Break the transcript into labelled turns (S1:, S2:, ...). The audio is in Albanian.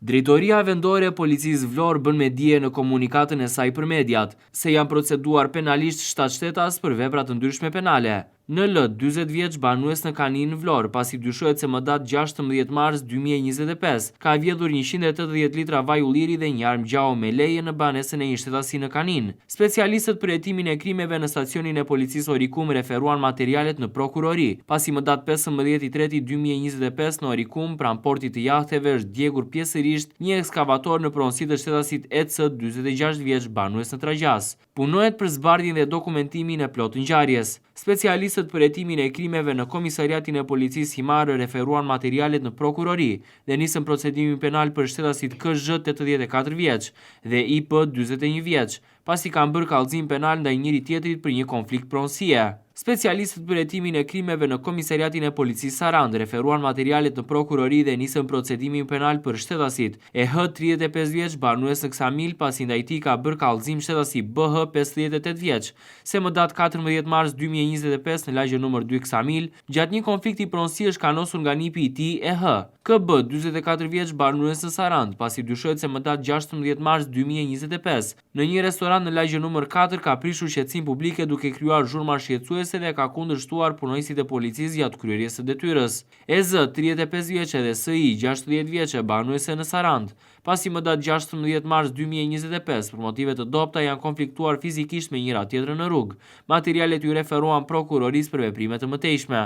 S1: Drejtoria vendore e policisë Vlorë bën me dije në komunikatën e saj për mediat se janë proceduar penalisht 7 shtetas për vepra të ndryshme penale. NL, 40 vjeç, banues në Kanin në Vlorë, pasi dyshohet se më datë 16 mars 2025 ka vjedhur 180 litra vaj ulliri dhe një armë gjao me leje në banesën e një shtetasi në Kanin. Specialistët për hetimin e krimeve në stacionin e policisë Orikum referuan materialet në prokurori, pasi më datë 15/3/2025 në Orikum, pranë portit të jahteve, është djegur pjesërisht një ekskavator në pronësi të shtetasit EC, 46 vjeç, banues në Tragjas. Punohet për zbardhjen dhe dokumentimin e plot ngjarjes. Specialistët për hetimin e krimeve në Komisariatin e Policisë Himarë referuan materialet në prokurori dhe nisën procedimin penal për shtetasit KZ, 84 vjeç dhe IP, 41 vjeç, pasi kanë bërë kallëzim penal ndaj njëri tjetrit për një konflikt pronësie. Specialistët për hetimin e krimeve në Komisariatin e Policisë Sarandë referuan materialet në prokurori dhe nisën procedimin penal për shtetasit EH, 35 vjeç, banues në Ksamil, pasi ndaj tij ka bërë kallëzim shtetasi BH, 58 vjeç, se më datë 14 mars 2025 në lagje nr. 2 Ksamil, gjatë një konflikti pronësie është kanosur nga nipi i tij EH. KB, 44 vjeç, banues në Sarandë, pasi dyshohet se më datë 16 mars 2025 në një restorant në lagje nr. 4 ka prishur shqetësim publike duke krijuar zhurma shqetësuese dhe ka kundërshtuar punonjësit e policisë gjatë kryerjes së detyrës. EZ, 35 vjeç dhe SI, 60 vjeç, banuese në Sarandë, pasi më datë 16 mars 2025 për motive të dobta janë konfliktuar fizikisht me njëra tjetrën në rrugë. Materialet ju referuan prokurorisë për veprime të mëtejshme.